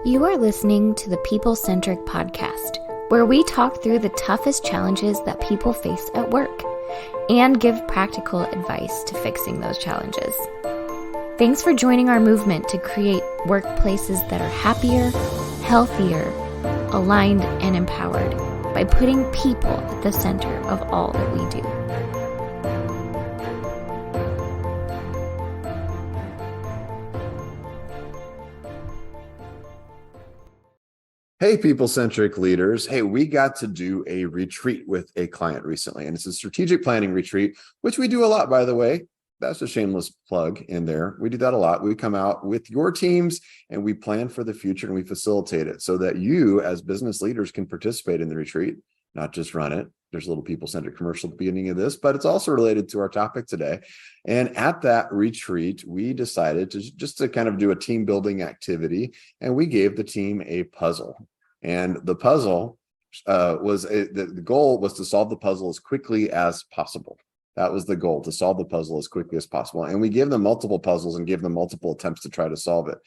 You are listening to the People Centric podcast, where we talk through the toughest challenges that people face at work and give practical advice to fixing those challenges. Thanks for joining our movement to create workplaces that are happier, healthier, aligned, and empowered by putting people at the center of all that we do. Hey, people-centric leaders. Hey, we got to do a retreat with a client recently, and it's a strategic planning retreat, which we do a lot, by the way. That's a shameless plug in there. We do that a lot. We come out with your teams and we plan for the future and we facilitate it so that you as business leaders can participate in the retreat, not just run it. There's a little people-centric commercial at the beginning of this, but it's also related to our topic today. And at that retreat, we decided to kind of do a team building activity, and we gave the team a puzzle. And the puzzle the goal was to solve the puzzle as quickly as possible. That was the goal, to solve the puzzle as quickly as possible. And we gave them multiple puzzles and gave them multiple attempts to try to solve it.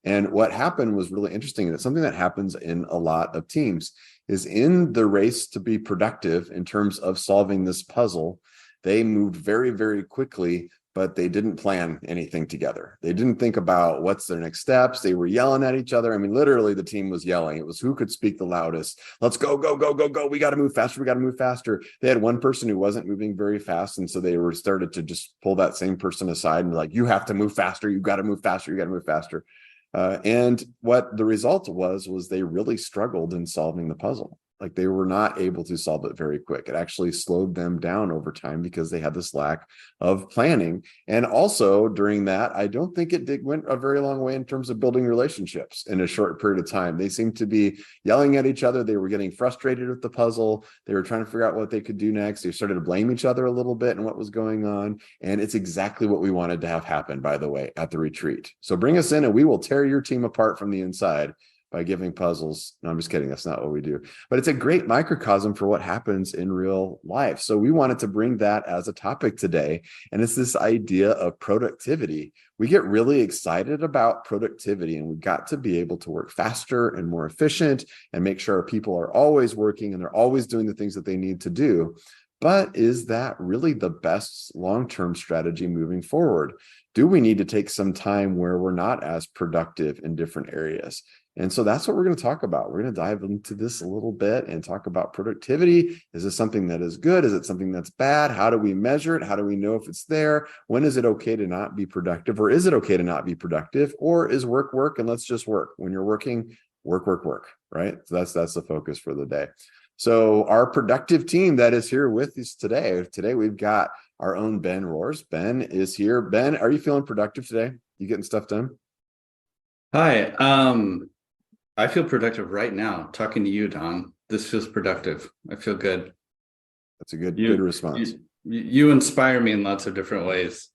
And what happened was really interesting. And it's something that happens in a lot of teams, is in the race to be productive in terms of solving this puzzle, they moved very, very quickly, but they didn't plan anything together. They didn't think about what's their next steps. They were yelling at each other. I mean, literally the team was yelling. It was who could speak the loudest. Let's go, go, go, go, go. We got to move faster. We got to move faster. They had one person who wasn't moving very fast. And so they started to just pull that same person aside and be like, you have to move faster. You got to move faster. You got to move faster. And what the result was they really struggled in solving the puzzle. Like, they were not able to solve it very quick. It actually slowed them down over time because they had this lack of planning. And also during that, I don't think it went a very long way in terms of building relationships in a short period of time. They seemed to be yelling at each other. They were getting frustrated with the puzzle. They were trying to figure out what they could do next. They started to blame each other a little bit and what was going on. And it's exactly what we wanted to have happen, by the way, at the retreat. So bring us in and we will tear your team apart from the inside by giving puzzles. No, I'm just kidding. That's not what we do. But it's a great microcosm for what happens in real life. So we wanted to bring that as a topic today. And it's this idea of productivity. We get really excited about productivity, and we've got to be able to work faster and more efficient and make sure our people are always working and they're always doing the things that they need to do. But is that really the best long-term strategy moving forward? Do we need to take some time where we're not as productive in different areas? And so that's what we're going to talk about. We're going to dive into this a little bit and talk about productivity. Is this something that is good? Is it something that's bad? How do we measure it? How do we know if it's there? When is it okay to not be productive? Or is it okay to not be productive? Or is work, work, and let's just work? When you're working, work, work, work, right? So that's the focus for the day. So our productive team that is here with us today. Today we've got our own Ben Roars. Ben is here. Ben, are you feeling productive today? You getting stuff done? Hi. I feel productive right now talking to you, Don. This feels productive. I feel good. That's a good response. You inspire me in lots of different ways.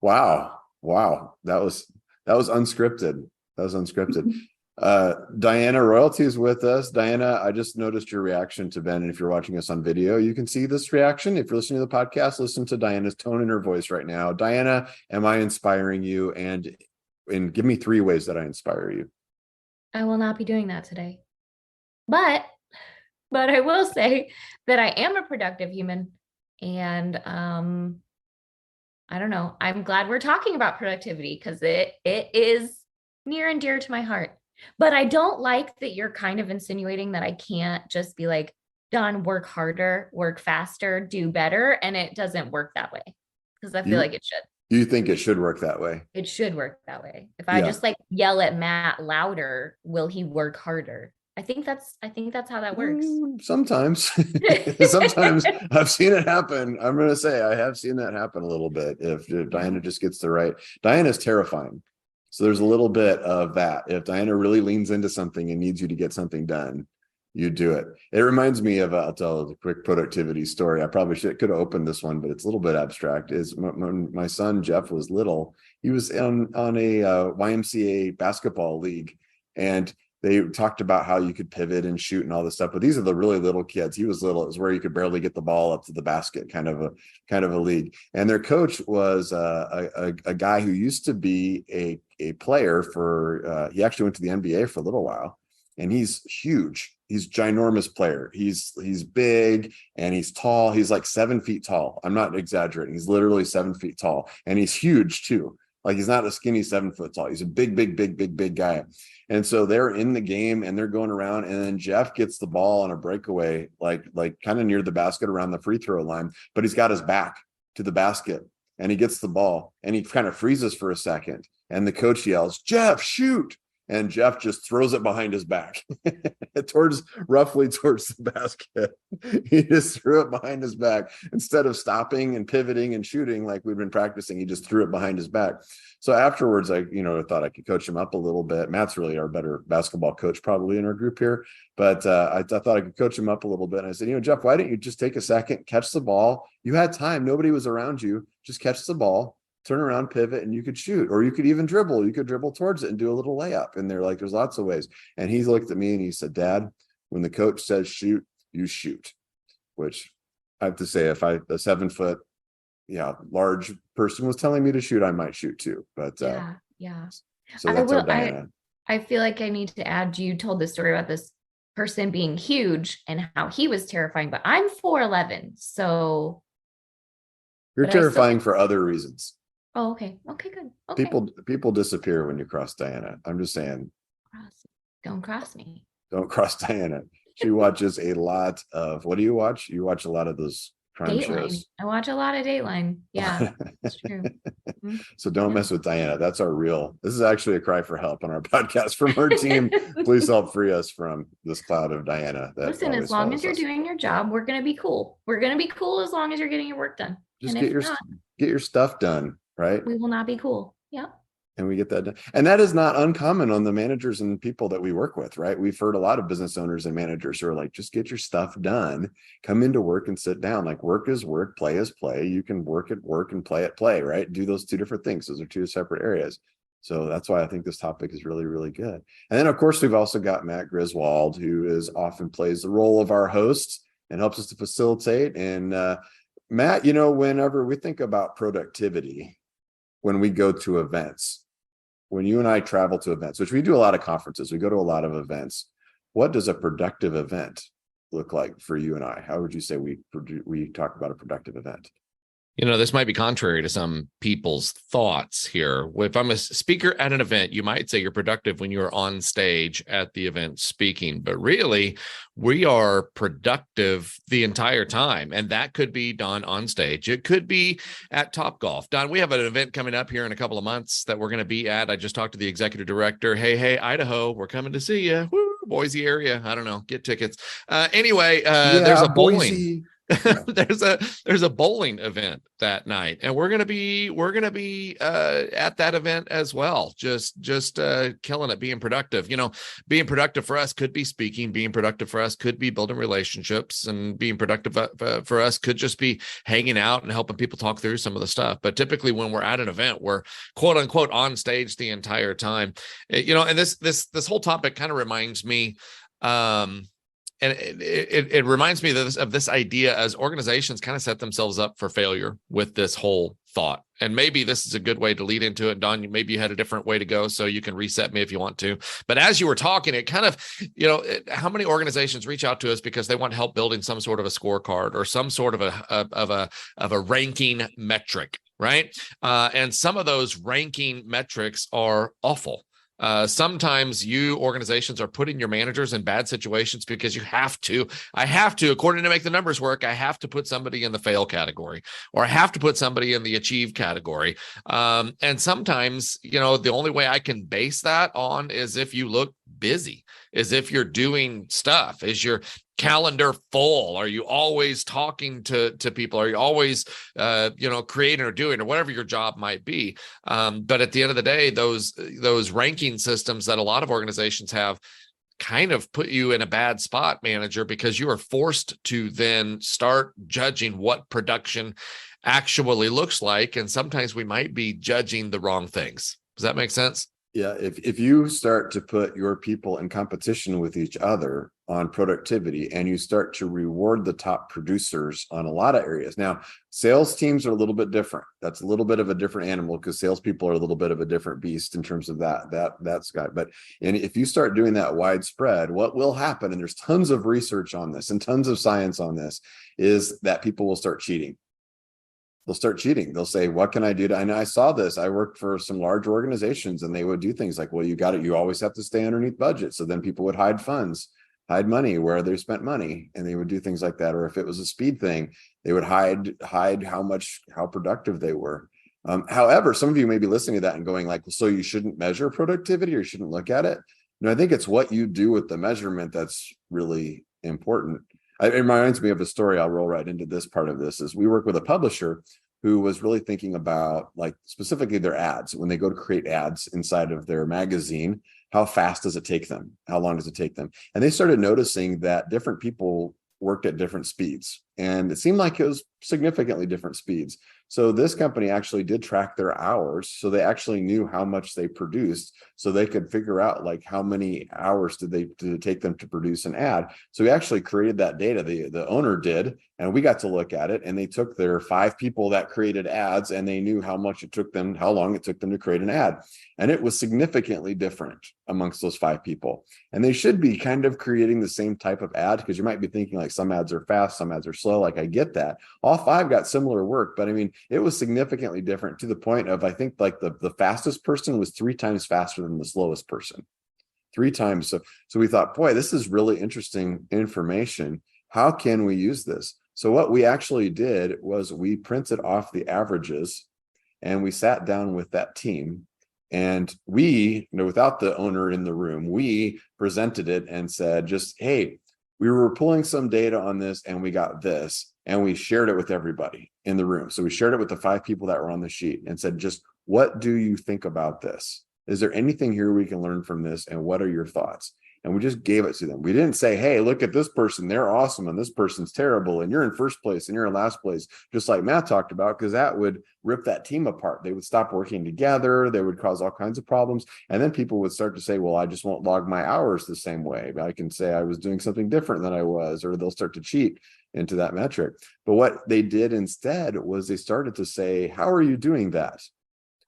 Wow. That was unscripted. Diana Royalty is with us. Diana, I just noticed your reaction to Ben. And if you're watching us on video, you can see this reaction. If you're listening to the podcast, listen to Diana's tone in her voice right now. Diana, am I inspiring you? And give me 3 ways that I inspire you. I will not be doing that today. But I will say that I am a productive human. And I don't know. I'm glad we're talking about productivity because it is near and dear to my heart. But I don't like that you're kind of insinuating that I can't just be like, Don, work harder, work faster, do better. And it doesn't work that way, because I feel like it should. You think it should work that way? It should work that way. If I just like yell at Matt louder, will he work harder? I think that's how that works. Sometimes. Sometimes I've seen it happen. I'm going to say I have seen that happen a little bit. If Diana just gets the right. Diana's terrifying. So there's a little bit of that. If Diana really leans into something and needs you to get something done, you do it. It reminds me of, I'll tell a quick productivity story. I probably could have opened this one, but it's a little bit abstract. Is when my son, Jeff, was little, he was on a YMCA basketball league, and they talked about how you could pivot and shoot and all this stuff, but these are the really little kids. He was little. It was where you could barely get the ball up to the basket, kind of a league. And their coach was a guy who used to be a player for, he actually went to the NBA for a little while, and he's huge. He's ginormous player. He's big and he's tall. He's like 7 feet tall. I'm not exaggerating. He's literally 7 feet tall, and he's huge too. Like, he's not a skinny 7 foot tall. He's a big guy. And so they're in the game and they're going around, and then Jeff gets the ball on a breakaway, like kind of near the basket around the free throw line, but he's got his back to the basket, and he gets the ball and he kind of freezes for a second. And the coach yells, "Jeff, shoot." And Jeff just throws it behind his back roughly towards the basket. He just threw it behind his back. Instead of stopping and pivoting and shooting like we've been practicing, he just threw it behind his back. So afterwards, I thought I could coach him up a little bit. Matt's really our better basketball coach probably in our group here. But I thought I could coach him up a little bit. And I said, Jeff, why don't you just take a second, catch the ball? You had time. Nobody was around you. Just catch the ball, turn around, pivot, and you could shoot, or you could even dribble. You could dribble towards it and do a little layup. And they're like, there's lots of ways. And he looked at me and he said, Dad, when the coach says shoot, you shoot. Which I have to say, if a 7 foot, large person was telling me to shoot, I might shoot too. But yeah. So that's our Diana. I feel like I need to add, you told the story about this person being huge and how he was terrifying, but I'm 4'11", so you're terrifying for other reasons. Oh, okay. Okay, good. Okay. People disappear when you cross Diana. I'm just saying. Don't cross me. Don't cross Diana. She watches a lot of, what do you watch? You watch a lot of those crime shows. I watch a lot of Dateline. Yeah, that's true. Mm-hmm. So don't mess with Diana. That's this is actually a cry for help on our podcast from our team. Please help free us from this cloud of Diana. Listen, as long as you're doing your job, we're going to be cool. We're going to be cool as long as you're getting your work done. Just get your stuff done. Right? We will not be cool. Yeah. And we get that done. And that is not uncommon on the managers and people that we work with, right? We've heard a lot of business owners and managers who are like, just get your stuff done, come into work and sit down. Like, work is work, play is play. You can work at work and play at play, right? Do those two different things. Those are two separate areas. So that's why I think this topic is really, really good. And then, of course, we've also got Matt Griswold, who often plays the role of our host and helps us to facilitate. And Matt, whenever we think about productivity, when we go to events, when you and I travel to events, which we do a lot of conferences, we go to a lot of events. What does a productive event look like for you and I? How would you say we talk about a productive event? This might be contrary to some people's thoughts here. If I'm a speaker at an event, you might say you're productive when you're on stage at the event speaking, but really we are productive the entire time. And that could be done on stage. It could be at Topgolf. Don, we have an event coming up here in a couple of months that we're going to be at. I just talked to the executive director. Hey, Idaho, we're coming to see you. Woo, Boise area. I don't know, get tickets. Anyway, there's a bowling. Boise. there's a bowling event that night, and we're gonna be at that event as well, just killing it, being productive. Being productive for us could be speaking, being productive for us could be building relationships, and being productive for us could just be hanging out and helping people talk through some of the stuff. But typically when we're at an event, we're quote unquote on stage the entire time. And this whole topic kind of reminds me and it reminds me of this idea as organizations kind of set themselves up for failure with this whole thought. And maybe this is a good way to lead into it. Don, maybe you had a different way to go, so you can reset me if you want to. But as you were talking, it kind of, how many organizations reach out to us because they want help building some sort of a scorecard or some sort of a ranking metric, right? And some of those ranking metrics are awful. Sometimes organizations are putting your managers in bad situations because I have to, according to make the numbers work, I have to put somebody in the fail category, or I have to put somebody in the achieve category. And sometimes, the only way I can base that on is if you look busy, is if you're doing stuff, is your calendar full? Are you always talking to people? Are you always, creating or doing or whatever your job might be? But at the end of the day, those ranking systems that a lot of organizations have kind of put you in a bad spot, manager, because you are forced to then start judging what production actually looks like. And sometimes we might be judging the wrong things. Does that make sense? Yeah, if you start to put your people in competition with each other on productivity and you start to reward the top producers on a lot of areas. Now, sales teams are a little bit different. That's a little bit of a different animal because salespeople are a little bit of a different beast in terms of that's got. But and if you start doing that widespread, what will happen, and there's tons of research on this and tons of science on this, is that people will start cheating. They'll start cheating. They'll say, what can I do? And I saw this. I worked for some large organizations and they would do things like, well, you got it. You always have to stay underneath budget. So then people would hide funds, hide money where they spent money, and they would do things like that. Or if it was a speed thing, they would hide how productive they were. However, some of you may be listening to that and going like, so you shouldn't measure productivity or you shouldn't look at it. No, I think it's what you do with the measurement that's really important. It reminds me of a story. I'll roll right into this part of this. Is we work with a publisher who was really thinking about, like, specifically their ads. When they go to create ads inside of their magazine, how fast does it take them? How long does it take them? And they started noticing that different people worked at different speeds, and it seemed like it was significantly different speeds. So this company actually did track their hours, so they actually knew how much they produced, so they could figure out like how many hours did it take them to produce an ad. So we actually created that data, the owner did, and we got to look at it. And they took their 5 people that created ads, and they knew how long it took them to create an ad, and it was significantly different amongst those 5 people. And they should be kind of creating the same type of ad, because you might be thinking like some ads are fast, some ads are slow. Like, I get that. All 5 got similar work, but I mean, it was significantly different, to the point of, I think like the fastest person was 3 times faster than the slowest person. 3 times. So we thought, boy, this is really interesting information. How can we use this? So what we actually did was we printed off the averages, and we sat down with that team, and we, without the owner in the room, we presented it and said, just, hey, we were pulling some data on this and we got this, and we shared it with everybody in the room. So we shared it with the 5 people that were on the sheet and said, just, what do you think about this? Is there anything here we can learn from this? And what are your thoughts? And we just gave it to them. We didn't say, hey, look at this person, they're awesome, and this person's terrible, and you're in first place and you're in last place, just like Matt talked about, because that would rip that team apart. They would stop working together. They would cause all kinds of problems. And then people would start to say, well, I just won't log my hours the same way. I can say I was doing something different than I was, or they'll start to cheat into that metric. But what they did instead was they started to say, how are you doing that?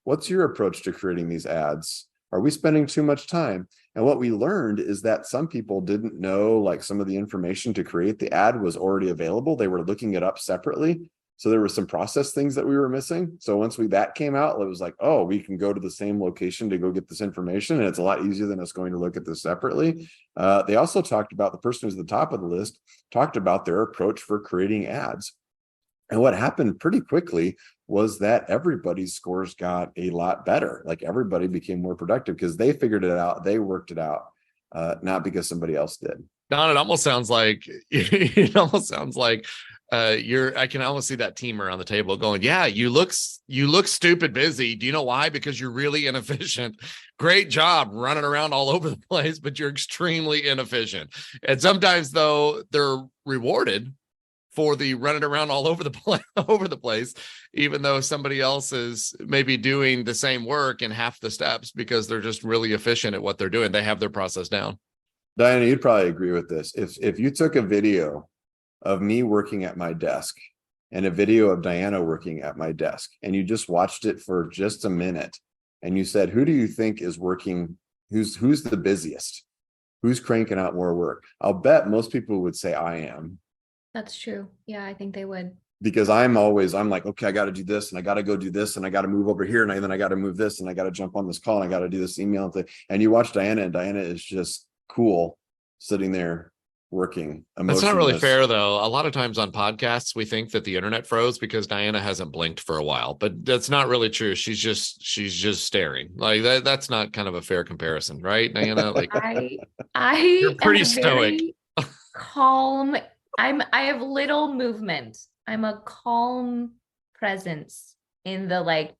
What's your approach to creating these ads? Are we spending too much time? And what we learned is that some people didn't know, like, some of the information to create the ad was already available. They were looking it up separately. So there were some process things that we were missing. So once that came out, it was like, oh, we can go to the same location to go get this information. And it's a lot easier than us going to look at this separately. They also talked about, the person who's at the top of the list talked about their approach for creating ads. And what happened pretty quickly was that everybody's scores got a lot better. Like, everybody became more productive because they figured it out. They worked it out, not because somebody else did. Don, it almost sounds like I can almost see that team around the table going, yeah, you look stupid busy. Do you know why? Because you're really inefficient. Great job running around all over the place, but you're extremely inefficient. And sometimes, though, they're rewarded for the running around all over the place, even though somebody else is maybe doing the same work in half the steps, because they're just really efficient at what they're doing. They have their process down. Diana, you'd probably agree with this. If you took a video of me working at my desk and a video of Diana working at my desk, and you just watched it for just a minute, and you said, who do you think is working? Who's the busiest? Who's cranking out more work? I'll bet most people would say I am. That's true. Yeah, I think they would. Because I'm like, okay, I got to do this, and I got to go do this, and I got to move over here, and then I got to move this, and I got to jump on this call, and I got to do this email thing. And you watch Diana, and Diana is just cool, sitting there working. That's not really fair, though. A lot of times on podcasts, we think that the internet froze because Diana hasn't blinked for a while, but that's not really true. She's just staring like that. That's not kind of a fair comparison, right, Diana? Like, you're pretty stoic, calm. I have little movement. I'm a calm presence in the, like,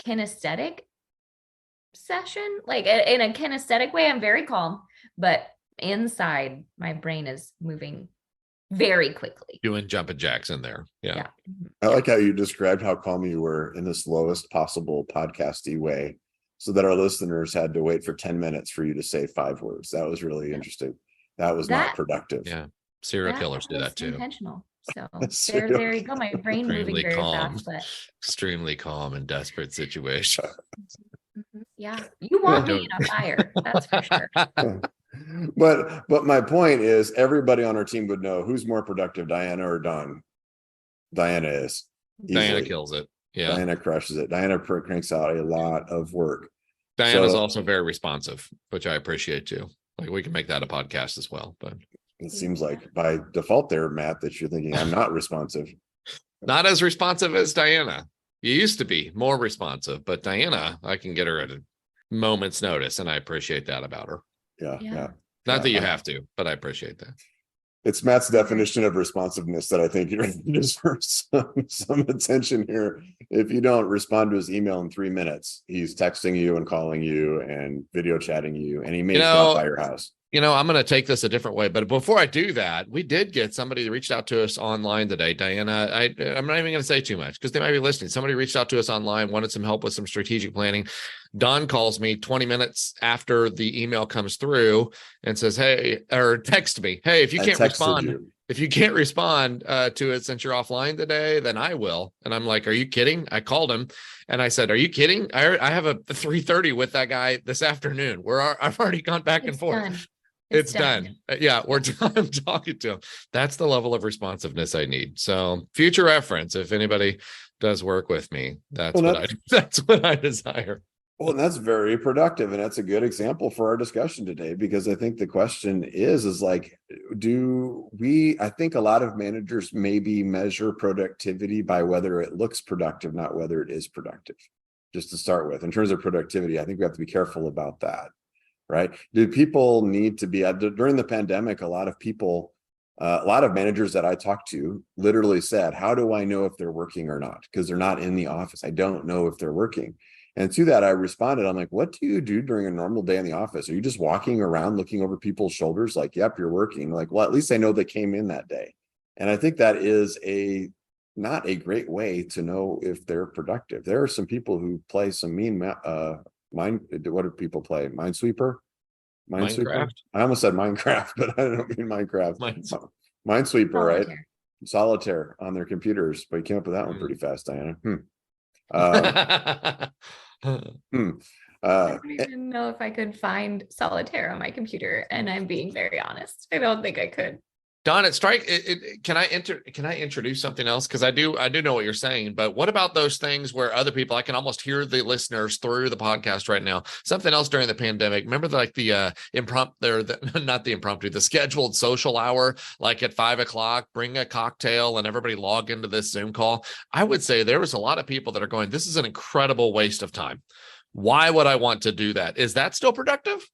kinesthetic session. Like, in a kinesthetic way, I'm very calm, but inside my brain is moving very quickly. Doing jumping jacks in there. Yeah. I like how you described how calm you were in the slowest possible podcasty way. so that our listeners had to wait for 10 minutes for you to say 5 words. That was really interesting. That was not productive. Yeah. Serial killers do that too. Intentional. So there you go. My brain moving Extremely very calm, fast, but extremely calm and desperate situation. yeah, you want me in a fire, that's for sure. But my point is, everybody on our team would know who's more productive, Diana or Don. Diana is. Diana kills it. Yeah. Diana crushes it. Diana cranks out a lot of work. Diana's also very responsive, which I appreciate too. Like, we can make that a podcast as well, but it seems like by default there, Matt, that you're thinking I'm not responsive. Not as responsive as Diana. You used to be more responsive, but Diana, I can get her at a moment's notice, and I appreciate that about her. Yeah. Not that you have to, but I appreciate that. It's Matt's definition of responsiveness that I think you're deserves some attention here. If you don't respond to his email in 3 minutes, he's texting you and calling you and video chatting you, and he may stop by your house. I'm going to take this a different way, but before I do that, we did get somebody that reached out to us online today. Diana, I'm not even going to say too much because they might be listening. Somebody reached out to us online, wanted some help with some strategic planning. Don calls me 20 minutes after the email comes through and says, hey, or text me, hey, if you can't respond to it since you're offline today, then I will. And I'm like, are you kidding? I called him and I said, are you kidding? I have a 3:30 with that guy this afternoon. I've already gone back and forth. Done. It's done. Yeah, I'm talking to him. That's the level of responsiveness I need. So, future reference, if anybody does work with me, that's what I desire. Well, and that's very productive. And that's a good example for our discussion today, because I think the question is like, I think a lot of managers maybe measure productivity by whether it looks productive, not whether it is productive. Just to start with, in terms of productivity, I think we have to be careful about that. Right? Do people need to be during the pandemic? A lot of managers that I talked to literally said, how do I know if they're working or not? Because they're not in the office. I don't know if they're working. And to that, I responded, I'm like, what do you do during a normal day in the office? Are you just walking around looking over people's shoulders? Like, yep, you're working. Like, well, at least I know they came in that day. And I think that is not a great way to know if they're productive. There are some people who play some mean what do people play? Minesweeper? Minecraft? I almost said Minecraft, but I don't mean Minecraft. Minesweeper, right? Solitaire on their computers, but you came up with that one pretty fast, Diana. I don't even know if I could find solitaire on my computer, and I'm being very honest. I don't think I could. Don, can I introduce something else? Because I do know what you're saying, but what about those things where other people, I can almost hear the listeners through the podcast right now. Something else during the pandemic. Remember the the scheduled social hour, like at 5:00, bring a cocktail and everybody log into this Zoom call. I would say there was a lot of people that are going, this is an incredible waste of time. Why would I want to do that? Is that still productive?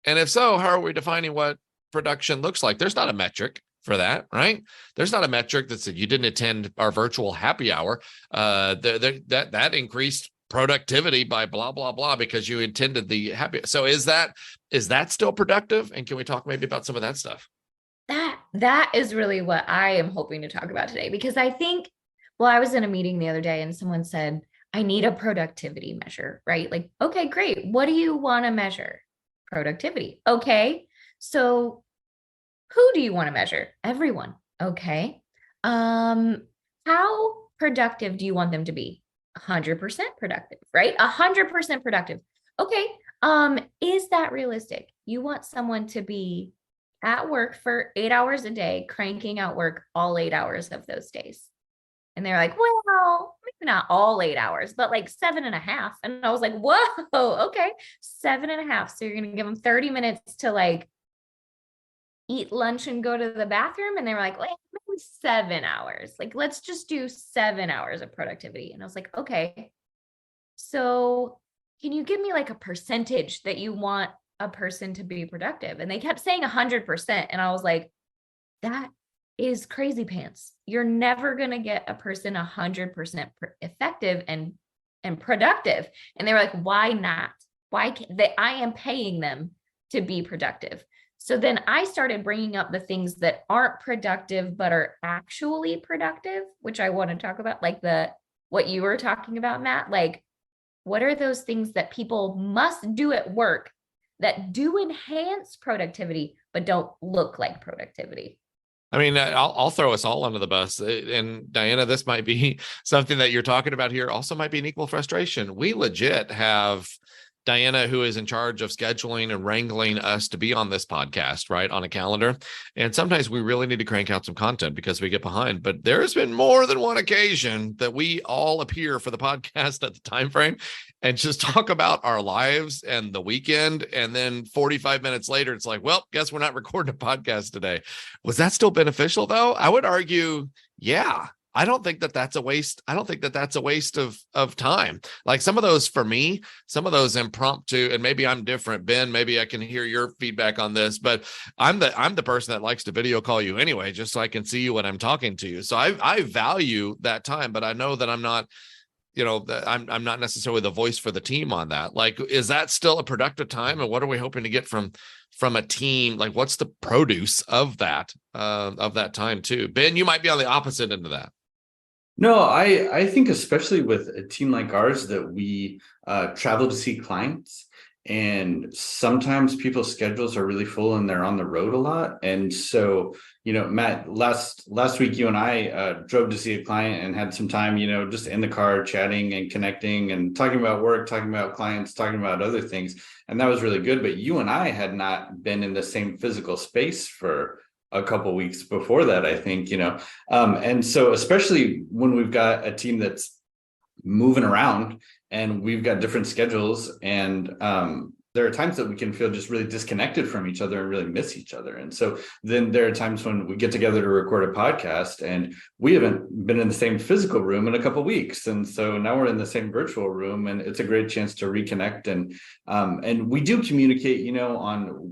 And if so, how are we defining what production looks like? There's not a metric for that, right? There's not a metric that said you didn't attend our virtual happy hour. That increased productivity by blah, blah, blah, because you attended the happy. So is that still productive? And can we talk maybe about some of that stuff? That is really what I am hoping to talk about today, because I think, I was in a meeting the other day and someone said, I need a productivity measure, right? Like, okay, great. What do you want to measure? Productivity. Okay. So who do you want to measure? Everyone. Okay. How productive do you want them to be? 100% productive, right? 100% productive. Okay. Is that realistic? You want someone to be at work for 8 hours a day, cranking out work all 8 hours of those days. And they're like, well, maybe not all 8 hours, but like 7.5. And I was like, whoa, okay. 7.5. So you're going to give them 30 minutes to like eat lunch and go to the bathroom. And they were like, well, maybe 7 hours. Like, let's just do 7 hours of productivity. And I was like, okay. So can you give me like a percentage that you want a person to be productive? And they kept saying 100%. And I was like, that is crazy pants. You're never going to get a person 100% effective and productive. And they were like, why not? Why I am paying them to be productive. So then I started bringing up the things that aren't productive, but are actually productive, which I want to talk about, like what you were talking about, Matt, like What are those things that people must do at work that do enhance productivity, but don't look like productivity? I mean, I'll throw us all under the bus. And Diana, this might be something that you're talking about here, also might be an equal frustration. We legit have Diana, who is in charge of scheduling and wrangling us to be on this podcast, right, on a calendar. And sometimes we really need to crank out some content because we get behind. But there has been more than one occasion that we all appear for the podcast at the time frame and just talk about our lives and the weekend. And then 45 minutes later, it's like, well, guess we're not recording a podcast today. Was that still beneficial, though? I would argue, yeah. I don't think that that's a waste. I don't think that that's a waste of time. Like some of those for me, some of those impromptu, and maybe I'm different, Ben, maybe I can hear your feedback on this, but I'm the person that likes to video call you anyway, just so I can see you when I'm talking to you. So I value that time, but I know that I'm not, that I'm not necessarily the voice for the team on that. Like, is that still a productive time? And what are we hoping to get from a team? Like, what's the produce of that time too? Ben, you might be on the opposite end of that. No, I think especially with a team like ours that we travel to see clients, and sometimes people's schedules are really full and they're on the road a lot. And so, Matt, last week you and I drove to see a client and had some time, just in the car chatting and connecting and talking about work, talking about clients, talking about other things. And that was really good. But you and I had not been in the same physical space for a couple weeks before that, I think, and so especially when we've got a team that's moving around and we've got different schedules, and there are times that we can feel just really disconnected from each other and really miss each other. And so then there are times when we get together to record a podcast and we haven't been in the same physical room in a couple of weeks. And so now we're in the same virtual room, and it's a great chance to reconnect. And we do communicate,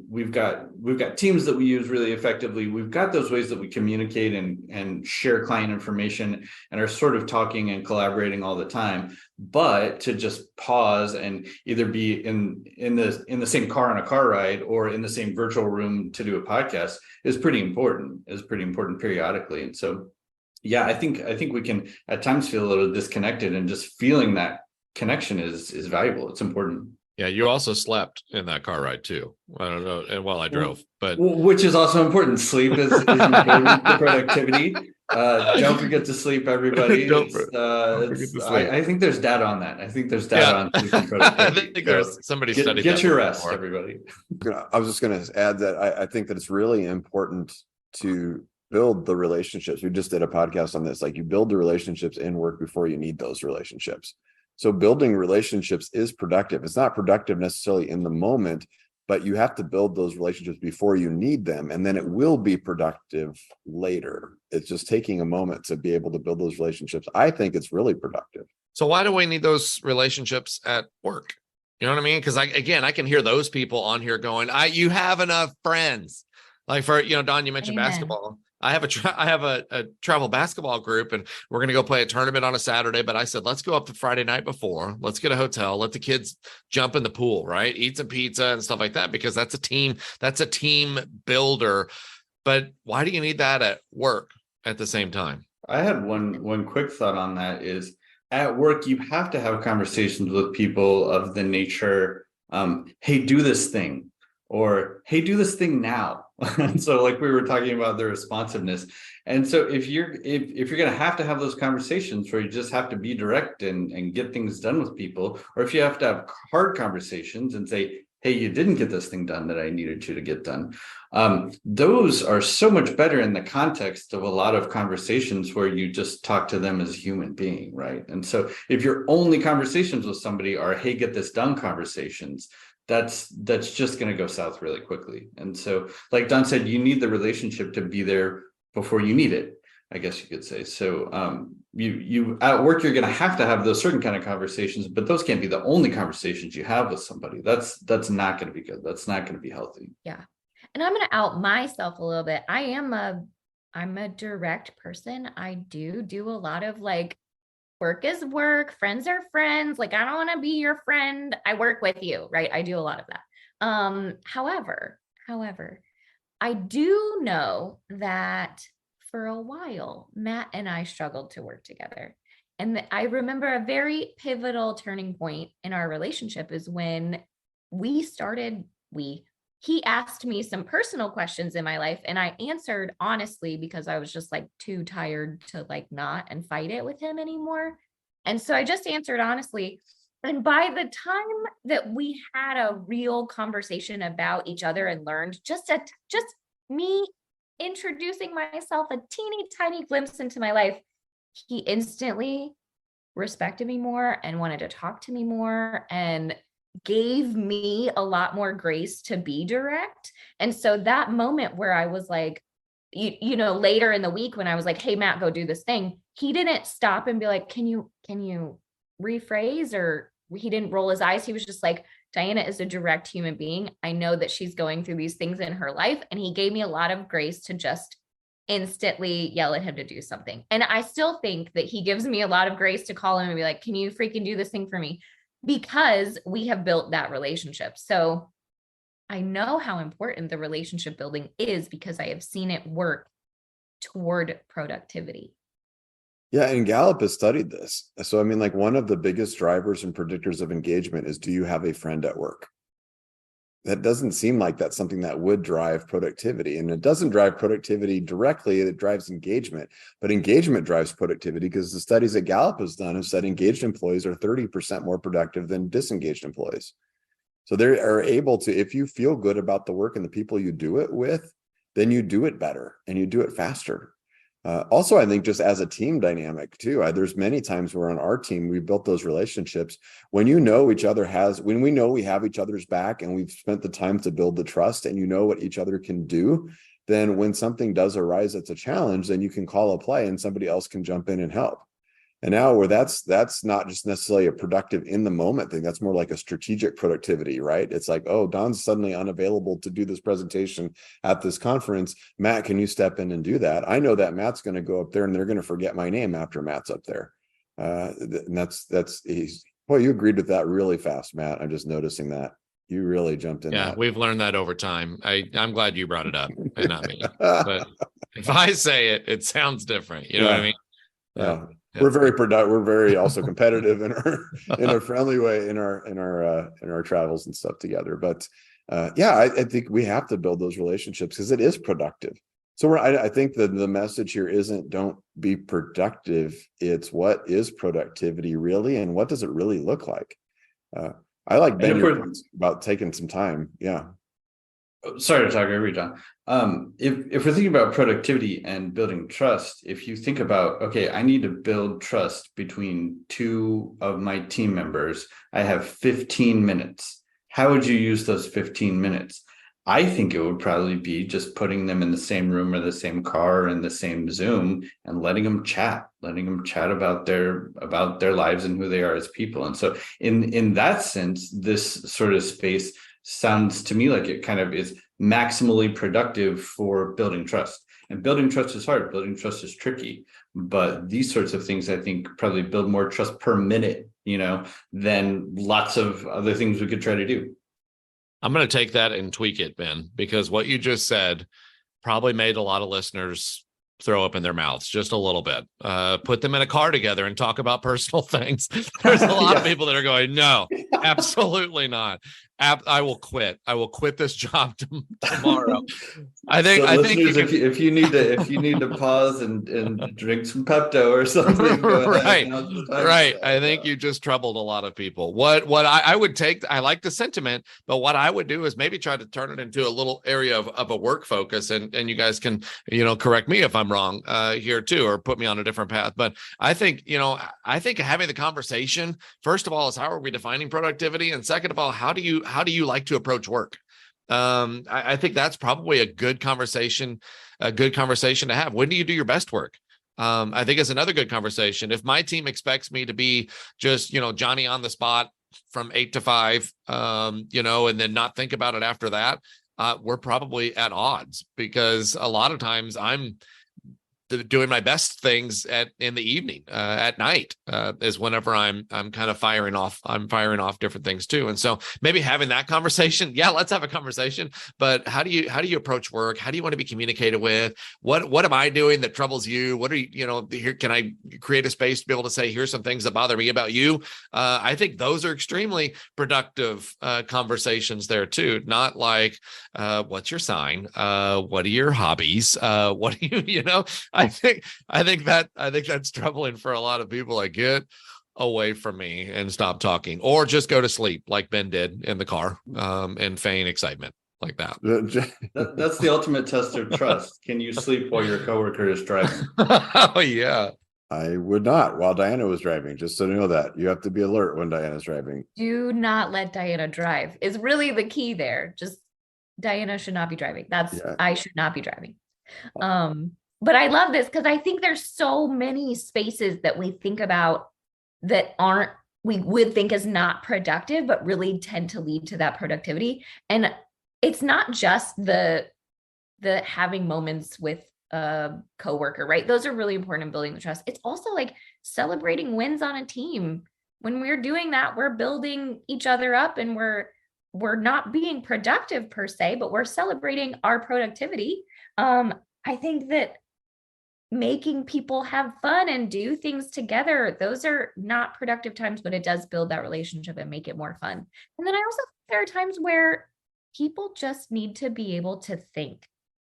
we've got teams that we use really effectively. We've got those ways that we communicate and share client information and are sort of talking and collaborating all the time. But to just pause and either be in the same car on a car ride or in the same virtual room to do a podcast is pretty important periodically. And so, yeah, I think we can at times feel a little disconnected, and just feeling that connection is valuable. It's important. Yeah, you also slept in that car ride too. I don't know, and while I drove, but which is also important. Sleep is important to productivity. Don't forget to sleep, everybody. I think there's data on that. I think there's data on sleep and productivity. I think there's somebody studied get that your rest, before. everybody. I was just going to add that I think that it's really important to build the relationships. We just did a podcast on this. Like, you build the relationships in work before you need those relationships. So building relationships is productive. It's not productive necessarily in the moment, but you have to build those relationships before you need them, and then it will be productive later. It's just taking a moment to be able to build those relationships. I think it's really productive. So why do we need those relationships at work? You know what I mean? Because I can hear those people on here going, you have enough friends. Like for, Don, you mentioned basketball. I have a travel basketball group, and we're going to go play a tournament on a Saturday. But I said, let's go up the Friday night before. Let's get a hotel. Let the kids jump in the pool, right? Eat some pizza and stuff like that, because that's a team. That's a team builder. But why do you need that at work at the same time? I had one quick thought on that is, at work, you have to have conversations with people of the nature, hey, do this thing, or hey, do this thing now. And so, like we were talking about the responsiveness. And so if you're going to have those conversations where you just have to be direct and get things done with people, or if you have to have hard conversations and say, hey, you didn't get this thing done that I needed you to get done. Those are so much better in the context of a lot of conversations where you just talk to them as a human being, right? And so if your only conversations with somebody are, hey, get this done conversations, that's just going to go south really quickly. And so, like Don said, you need the relationship to be there before you need it, I guess you could say. So you at work, you're going to have those certain kind of conversations, but those can't be the only conversations you have with somebody. That's not going to be good. That's not going to be healthy. Yeah. And I'm going to out myself a little bit. I'm a direct person. I do a lot of like, work is work, friends are friends. Like, I don't want to be your friend. I work with you, right? I do a lot of that. However, I do know that for a while, Matt and I struggled to work together. And I remember a very pivotal turning point in our relationship is when he asked me some personal questions in my life, and I answered honestly because I was just like too tired to like not and fight it with him anymore. And so I just answered honestly. And by the time that we had a real conversation about each other and learned just me introducing myself, a teeny tiny glimpse into my life, he instantly respected me more and wanted to talk to me more and gave me a lot more grace to be direct. And so that moment where I was like, later in the week when I was like, hey, Matt, go do this thing, he didn't stop and be like, can you rephrase? Or he didn't roll his eyes. He was just like, Diana is a direct human being. I know that she's going through these things in her life. And he gave me a lot of grace to just instantly yell at him to do something. And I still think that he gives me a lot of grace to call him and be like, can you freaking do this thing for me? Because we have built that relationship. So I know how important the relationship building is because I have seen it work toward productivity. Yeah, and Gallup has studied this. So, I mean, like one of the biggest drivers and predictors of engagement is, do you have a friend at work? That doesn't seem like that's something that would drive productivity. And it doesn't drive productivity directly, it drives engagement. But engagement drives productivity because the studies that Gallup has done have said engaged employees are 30% more productive than disengaged employees. So they are able to, if you feel good about the work and the people you do it with, then you do it better and you do it faster. Also, I think just as a team dynamic too, there's many times where on our team, we built those relationships when when we know we have each other's back and we've spent the time to build the trust and you know what each other can do, then when something does arise that's a challenge, then you can call a play and somebody else can jump in and help. And now where that's not just necessarily a productive in the moment thing, that's more like a strategic productivity, right? It's like, oh, Don's suddenly unavailable to do this presentation at this conference. Matt, can you step in and do that? I know that Matt's going to go up there and they're going to forget my name after Matt's up there. And you agreed with that really fast, Matt. I'm just noticing that. You really jumped in. Yeah, we've learned that over time. I'm glad you brought it up and not me. But if I say it, it sounds different. You know what I mean? Yeah. We're very productive. We're very also competitive in a friendly way in our travels and stuff together. But I think we have to build those relationships because it is productive. So I think that the message here isn't don't be productive. It's what is productivity really, and what does it really look like? I like Ben your points about taking some time. Yeah. Sorry to talk over you, John. If we're thinking about productivity and building trust, if you think about, okay, I need to build trust between two of my team members. I have 15 minutes. How would you use those 15 minutes? I think it would probably be just putting them in the same room or the same car or in the same Zoom and letting them chat about their lives and who they are as people. And so in that sense, this sort of space sounds to me like it kind of is maximally productive for building trust. And building trust is hard. Building trust is tricky. But these sorts of things, I think, probably build more trust per minute, than lots of other things we could try to do. I'm going to take that and tweak it, Ben, because what you just said probably made a lot of listeners throw up in their mouths just a little bit. Put them in a car together and talk about personal things. There's a lot of people that are going, no, absolutely not. I will quit. I will quit this job tomorrow. I think if you need to pause and drink some Pepto or something. Right. I think you just troubled a lot of people. What I would take, I like the sentiment, but what I would do is maybe try to turn it into a little area of a work focus, and you guys can, correct me if I'm wrong here too, or put me on a different path. But I think, having the conversation, first of all, is how are we defining productivity? And second of all, how do you like to approach work? I think that's probably a good conversation to have. When do you do your best work? I think it's another good conversation. If my team expects me to be just, Johnny on the spot from 8 to 5, and then not think about it after that, we're probably at odds, because a lot of times I'm doing my best things in the evening, at night, is whenever I'm kind of firing off different things too. And so maybe having that conversation, yeah, let's have a conversation. But how do you approach work? How do you want to be communicated with? What am I doing that troubles you? What are you, here, can I create a space to be able to say, here's some things that bother me about you? I think those are extremely productive conversations there too. Not like, what's your sign? What are your hobbies? What do you, I think that's troubling for a lot of people. Like, get away from me and stop talking, or just go to sleep like Ben did in the car, and feign excitement like that. That's the ultimate test of trust. Can you sleep while your coworker is driving? Oh yeah. I would not while Diana was driving, just so you know that. You have to be alert when Diana's driving. Do not let Diana drive is really the key there. Just Diana should not be driving. I should not be driving. But I love this because I think there's so many spaces that we think about that we would think is not productive, but really tend to lead to that productivity. And it's not just the having moments with a coworker, right? Those are really important in building the trust. It's also like celebrating wins on a team. When we're doing that, we're building each other up, and we're not being productive per se, but we're celebrating our productivity. I think that making people have fun and do things together, those are not productive times, but it does build that relationship and make it more fun. And then I also think there are times where people just need to be able to think.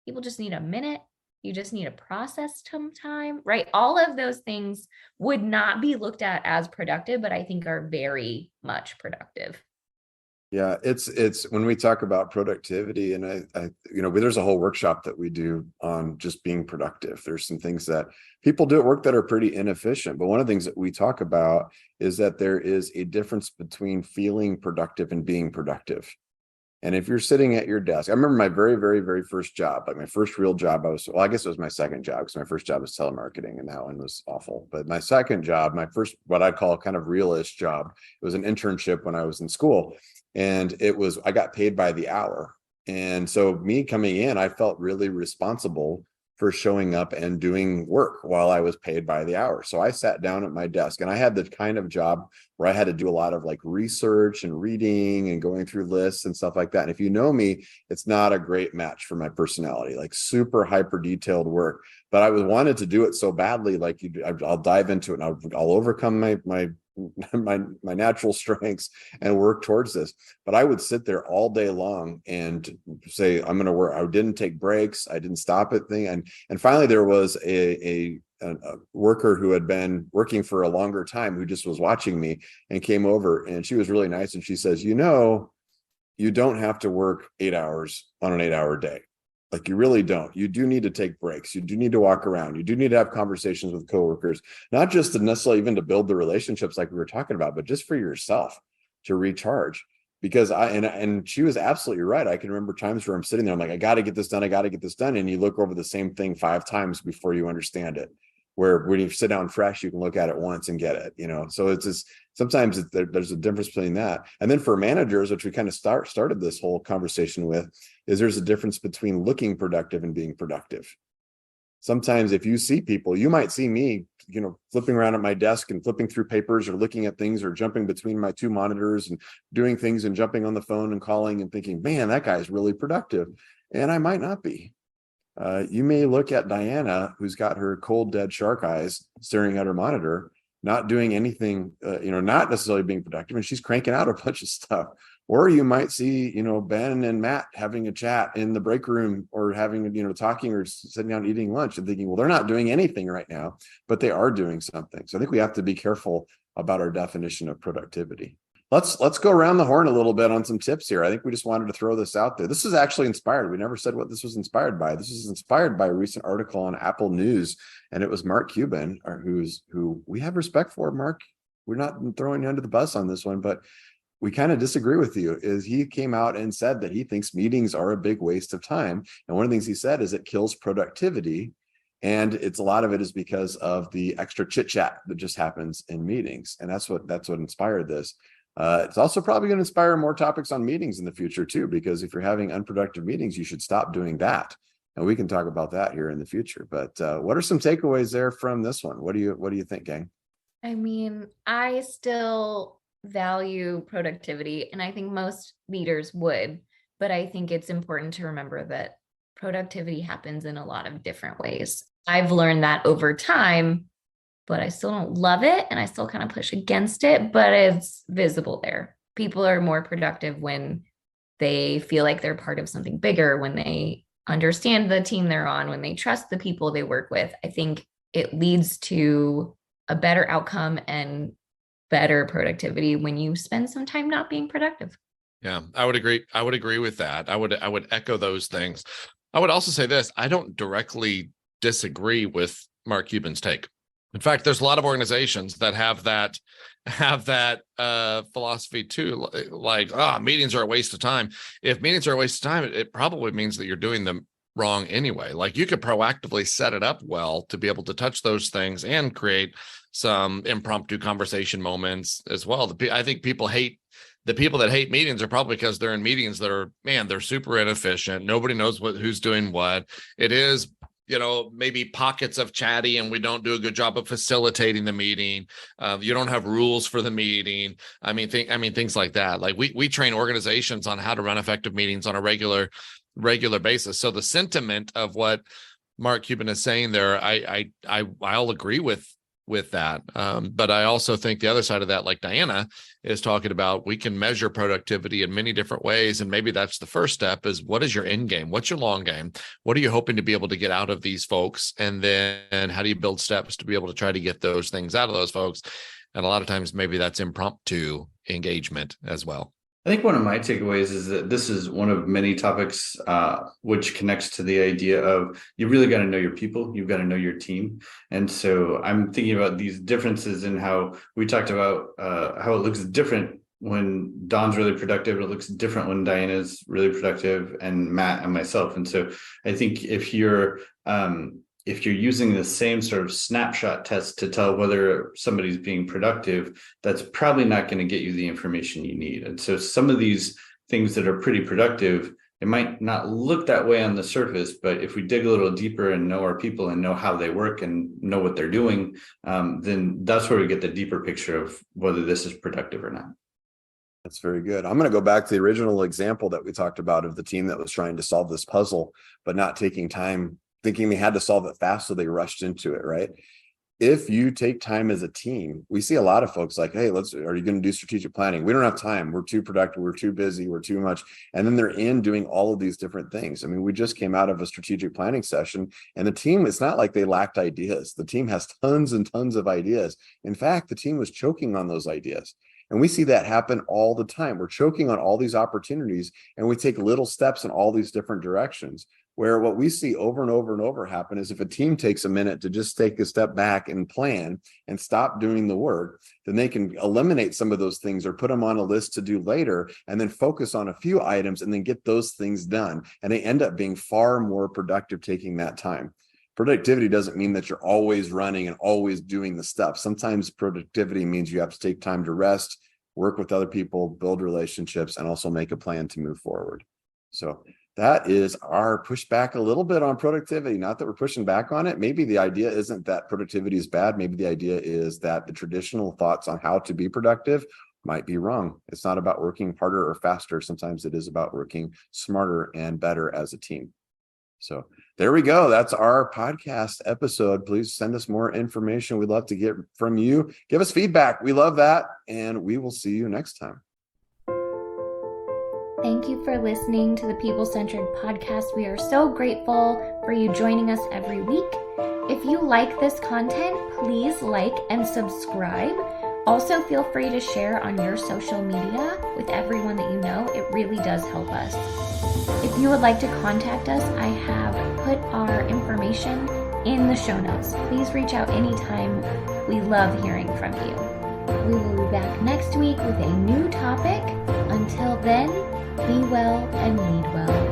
People just need a minute. You just need to process some time, right? All of those things would not be looked at as productive, but I think are very much productive. Yeah, it's when we talk about productivity, and I there's a whole workshop that we do on just being productive. There's some things that people do at work that are pretty inefficient, but one of the things that we talk about is that there is a difference between feeling productive and being productive. And if you're sitting at your desk, I remember my very, very, very first job, like my first real job, I guess it was my second job, because my first job was telemarketing, and that one was awful. But my second job, my first, what I'd call kind of real-ish job, it was an internship when I was in school. And I got paid by the hour. And so me coming in, I felt really responsible for showing up and doing work while I was paid by the hour. So I sat down at my desk, and I had the kind of job where I had to do a lot of like research and reading and going through lists and stuff like that. And if you know me, it's not a great match for my personality, like super hyper detailed work. But I wanted to do it so badly, like I'll dive into it, and I'll overcome my natural strengths and work towards this. But I would sit there all day long and say, I'm going to work. I didn't take breaks. I didn't stop at thing. And finally there was a worker who had been working for a longer time, who just was watching me, and came over, and she was really nice. And she says, you don't have to work 8 hours on an 8-hour day. Like, you really don't. You do need to take breaks. You do need to walk around. You do need to have conversations with coworkers, not just to necessarily even to build the relationships like we were talking about, but just for yourself to recharge. Because and she was absolutely right. I can remember times where I'm sitting there, I'm like, I got to get this done. I got to get this done. And you look over the same thing 5 times before you understand it. Where when you sit down fresh, you can look at it once and get it, So it's just, sometimes there's a difference between that. And then for managers, which we kind of started this whole conversation with, is there's a difference between looking productive and being productive. Sometimes if you see people, you might see me, flipping around at my desk and flipping through papers, or looking at things, or jumping between my 2 monitors and doing things, and jumping on the phone and calling, and thinking, man, that guy's really productive. And I might not be. You may look at Diana, who's got her cold, dead shark eyes staring at her monitor, not doing anything, not necessarily being productive, and she's cranking out a bunch of stuff. Or you might see, Ben and Matt having a chat in the break room, or having, talking, or sitting down eating lunch, and thinking, well, they're not doing anything right now, but they are doing something. So I think we have to be careful about our definition of productivity. Let's go around the horn a little bit on some tips here. I think we just wanted to throw this out there. This is actually inspired. We never said what this was inspired by. This is inspired by a recent article on Apple News, and it was Mark Cuban, who we have respect for. Mark, we're not throwing you under the bus on this one, but we kind of disagree with you. Is he came out and said that he thinks meetings are a big waste of time. And one of the things he said is it kills productivity. And a lot of it is because of the extra chit chat that just happens in meetings. And that's what inspired this. It's also probably going to inspire more topics on meetings in the future too, because if you're having unproductive meetings, you should stop doing that. And we can talk about that here in the future. But what are some takeaways there from this one? What do you think, gang? I mean, I still value productivity, and I think most leaders would, but I think it's important to remember that productivity happens in a lot of different ways. I've learned that over time, but I still don't love it, and I still kind of push against it, but it's visible there. People are more productive when they feel like they're part of something bigger, when they understand the team they're on, when they trust the people they work with. I think it leads to a better outcome and better productivity when you spend some time not being productive. Yeah, I would agree. I would agree with that. I would echo those things. I would also say this: I don't directly disagree with Mark Cuban's take. In fact, there's a lot of organizations that have that philosophy too. Like, meetings are a waste of time. If meetings are a waste of time, it probably means that you're doing them wrong anyway. Like, you could proactively set it up well to be able to touch those things and create some impromptu conversation moments as well. I think the people that hate meetings are probably because they're in meetings that are, they're super inefficient. Nobody knows who's doing what. It is, maybe pockets of chatty, and we don't do a good job of facilitating the meeting. You don't have rules for the meeting. Things like that. Like, we train organizations on how to run effective meetings on a regular basis. So the sentiment of what Mark Cuban is saying there, I'll agree with that. But I also think the other side of that, like Diana is talking about, we can measure productivity in many different ways. And maybe that's the first step: is what is your end game? What's your long game? What are you hoping to be able to get out of these folks? And then how do you build steps to be able to try to get those things out of those folks? And a lot of times, maybe that's impromptu engagement as well. I think one of my takeaways is that this is one of many topics which connects to the idea of, you really got to know your people, you've got to know your team. And so I'm thinking about these differences in how we talked about how it looks different when Don's really productive, it looks different when Diana's really productive, and Matt and myself. And so I think if you're using the same sort of snapshot test to tell whether somebody's being productive, that's probably not going to get you the information you need. And so some of these things that are pretty productive, it might not look that way on the surface, but if we dig a little deeper and know our people and know how they work and know what they're doing, then that's where we get the deeper picture of whether this is productive or not. That's very good. I'm going to go back to the original example that we talked about of the team that was trying to solve this puzzle, but not taking time, thinking they had to solve it fast, so they rushed into it, right? If you take time as a team, we see a lot of folks like, hey, are you going to do strategic planning? We don't have time. We're too productive. We're too busy. We're too much. And then they're in doing all of these different things. I mean, we just came out of a strategic planning session, and the team, it's not like they lacked ideas. The team has tons and tons of ideas. In fact, the team was choking on those ideas. And we see that happen all the time. We're choking on all these opportunities, and we take little steps in all these different directions. Where what we see over and over and over happen is, if a team takes a minute to just take a step back and plan and stop doing the work, then they can eliminate some of those things or put them on a list to do later, and then focus on a few items and then get those things done. And they end up being far more productive taking that time. Productivity doesn't mean that you're always running and always doing the stuff. Sometimes productivity means you have to take time to rest, work with other people, build relationships, and also make a plan to move forward. So that is our pushback a little bit on productivity. Not that we're pushing back on it. Maybe the idea isn't that productivity is bad. Maybe the idea is that the traditional thoughts on how to be productive might be wrong. It's not about working harder or faster. Sometimes it is about working smarter and better as a team. So there we go. That's our podcast episode. Please send us more information. We'd love to get from you. Give us feedback. We love that. And we will see you next time. Thank you for listening to the People Centric podcast. We are so grateful for you joining us every week. If you like this content, please like and subscribe. Also, feel free to share on your social media with everyone that you know. It really does help us. If you would like to contact us, I have put our information in the show notes. Please reach out anytime. We love hearing from you. We will be back next week with a new topic. Until then, be well and lead well.